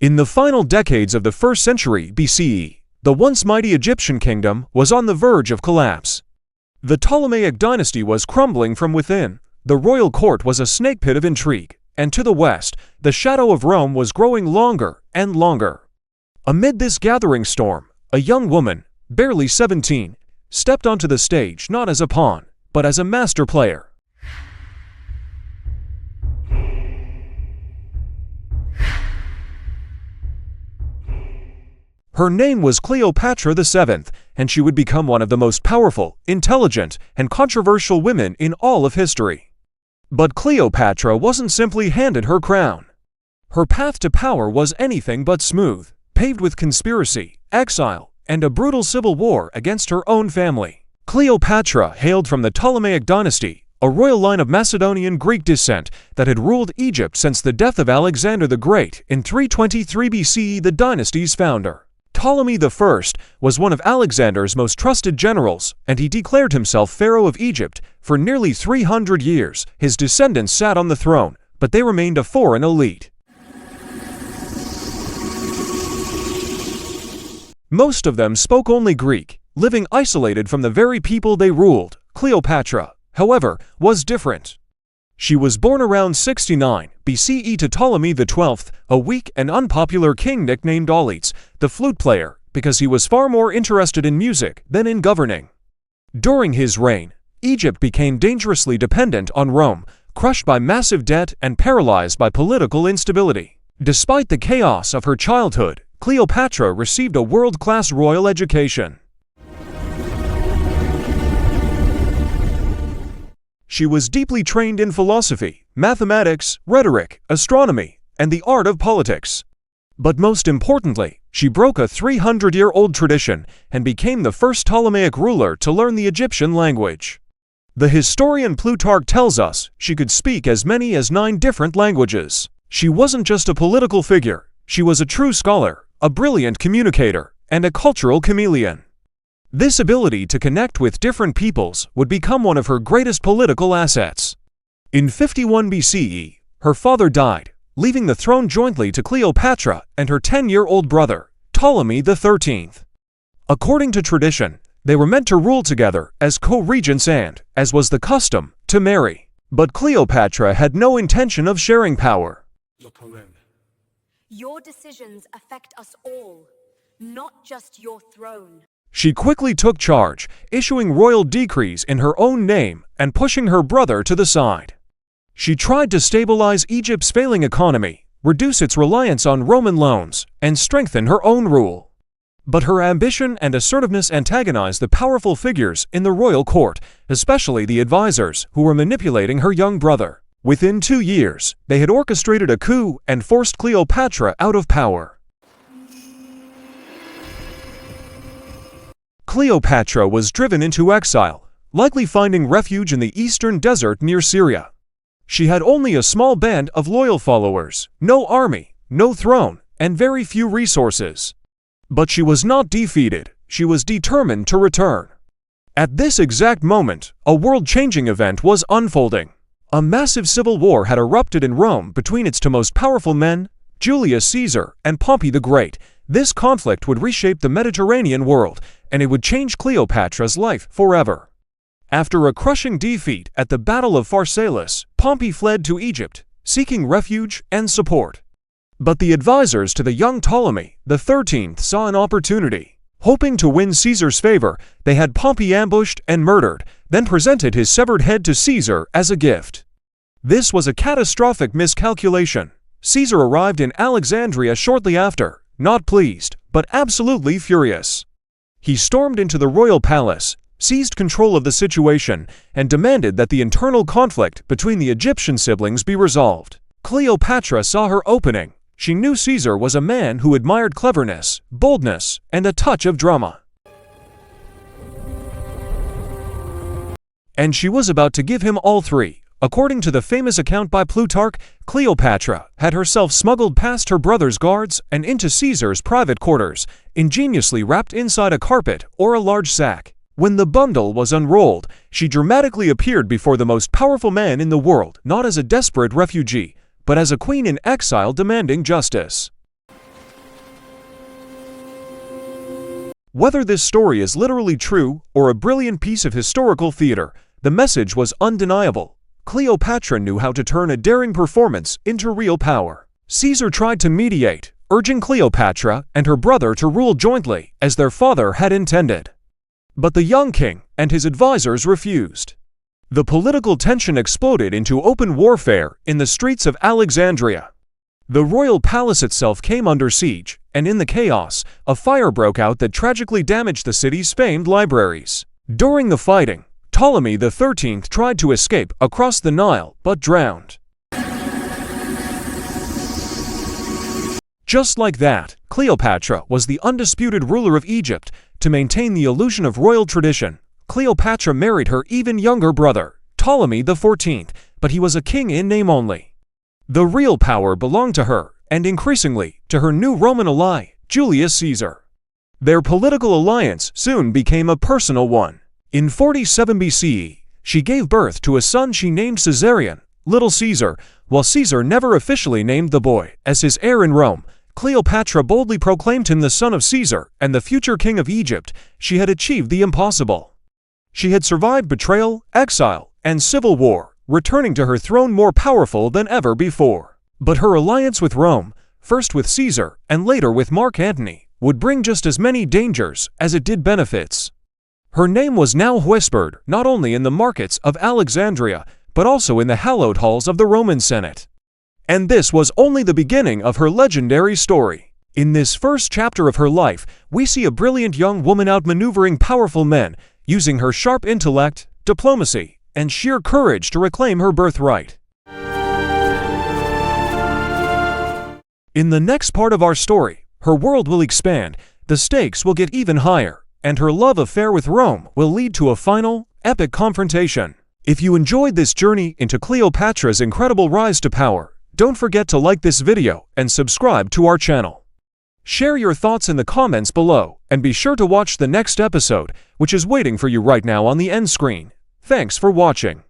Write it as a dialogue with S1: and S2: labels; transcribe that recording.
S1: In the final decades of the 1st century BCE, the once mighty Egyptian kingdom was on the verge of collapse. The Ptolemaic Dynasty was crumbling from within, the royal court was a snake pit of intrigue, and to the west, the shadow of Rome was growing longer and longer. Amid this gathering storm, a young woman, barely 17, stepped onto the stage not as a pawn, but as a master player. Her name was Cleopatra VII, and she would become one of the most powerful, intelligent, and controversial women in all of history. But Cleopatra wasn't simply handed her crown. Her path to power was anything but smooth, paved with conspiracy, exile, and a brutal civil war against her own family. Cleopatra hailed from the Ptolemaic Dynasty, a royal line of Macedonian Greek descent that had ruled Egypt since the death of Alexander the Great in 323 BCE, the dynasty's founder. Ptolemy I was one of Alexander's most trusted generals, and he declared himself pharaoh of Egypt. For nearly 300 years, his descendants sat on the throne, but they remained a foreign elite. Most of them spoke only Greek, living isolated from the very people they ruled. Cleopatra, however, was different. She was born around 69 BCE to Ptolemy XII, a weak and unpopular king nicknamed Auletes, the flute player, because he was far more interested in music than in governing. During his reign, Egypt became dangerously dependent on Rome, crushed by massive debt and paralyzed by political instability. Despite the chaos of her childhood, Cleopatra received a world-class royal education. She was deeply trained in philosophy, mathematics, rhetoric, astronomy, and the art of politics. But most importantly, she broke a 300-year-old tradition and became the first Ptolemaic ruler to learn the Egyptian language. The historian Plutarch tells us she could speak as many as 9 different languages. She wasn't just a political figure, she was a true scholar, a brilliant communicator, and a cultural chameleon. This ability to connect with different peoples would become one of her greatest political assets. In 51 BCE, her father died, leaving the throne jointly to Cleopatra and her 10-year-old brother, Ptolemy XIII. According to tradition, they were meant to rule together as co-regents and, as was the custom, to marry. But Cleopatra had no intention of sharing power.
S2: Your decisions affect us all, not just your throne.
S1: She quickly took charge, issuing royal decrees in her own name and pushing her brother to the side. She tried to stabilize Egypt's failing economy, reduce its reliance on Roman loans, and strengthen her own rule. But her ambition and assertiveness antagonized the powerful figures in the royal court, especially the advisors who were manipulating her young brother. Within 2 years, they had orchestrated a coup and forced Cleopatra out of power. Cleopatra was driven into exile, likely finding refuge in the eastern desert near Syria. She had only a small band of loyal followers, no army, no throne, and very few resources. But she was not defeated, she was determined to return. At this exact moment, a world-changing event was unfolding. A massive civil war had erupted in Rome between its two most powerful men, Julius Caesar and Pompey the Great. This conflict would reshape the Mediterranean world, and it would change Cleopatra's life forever. After a crushing defeat at the Battle of Pharsalus, Pompey fled to Egypt, seeking refuge and support. But the advisors to the young Ptolemy XIII saw an opportunity. Hoping to win Caesar's favor, they had Pompey ambushed and murdered, then presented his severed head to Caesar as a gift. This was a catastrophic miscalculation. Caesar arrived in Alexandria shortly after, not pleased, but absolutely furious. He stormed into the royal palace, seized control of the situation, and demanded that the internal conflict between the Egyptian siblings be resolved. Cleopatra saw her opening. She knew Caesar was a man who admired cleverness, boldness, and a touch of drama. And she was about to give him all three. According to the famous account by Plutarch, Cleopatra had herself smuggled past her brother's guards and into Caesar's private quarters, ingeniously wrapped inside a carpet or a large sack. When the bundle was unrolled, she dramatically appeared before the most powerful man in the world, not as a desperate refugee, but as a queen in exile demanding justice. Whether this story is literally true or a brilliant piece of historical theater, the message was undeniable. Cleopatra knew how to turn a daring performance into real power. Caesar tried to mediate, urging Cleopatra and her brother to rule jointly as their father had intended. But the young king and his advisors refused. The political tension exploded into open warfare in the streets of Alexandria. The royal palace itself came under siege, and in the chaos, a fire broke out that tragically damaged the city's famed libraries. During the fighting, Ptolemy XIII tried to escape across the Nile but drowned. Just like that, Cleopatra was the undisputed ruler of Egypt. To maintain the illusion of royal tradition, Cleopatra married her even younger brother, Ptolemy XIV, but he was a king in name only. The real power belonged to her, and increasingly, to her new Roman ally, Julius Caesar. Their political alliance soon became a personal one. In 47 BCE, she gave birth to a son she named Caesarion, Little Caesar. While Caesar never officially named the boy as his heir in Rome, Cleopatra boldly proclaimed him the son of Caesar and the future king of Egypt. She had achieved the impossible. She had survived betrayal, exile, and civil war, returning to her throne more powerful than ever before. But her alliance with Rome, first with Caesar and later with Mark Antony, would bring just as many dangers as it did benefits. Her name was now whispered not only in the markets of Alexandria, but also in the hallowed halls of the Roman Senate. And this was only the beginning of her legendary story. In this first chapter of her life, we see a brilliant young woman outmaneuvering powerful men, using her sharp intellect, diplomacy, and sheer courage to reclaim her birthright. In the next part of our story, her world will expand, the stakes will get even higher, and her love affair with Rome will lead to a final, epic confrontation. If you enjoyed this journey into Cleopatra's incredible rise to power, don't forget to like this video and subscribe to our channel. Share your thoughts in the comments below, and be sure to watch the next episode, which is waiting for you right now on the end screen. Thanks for watching.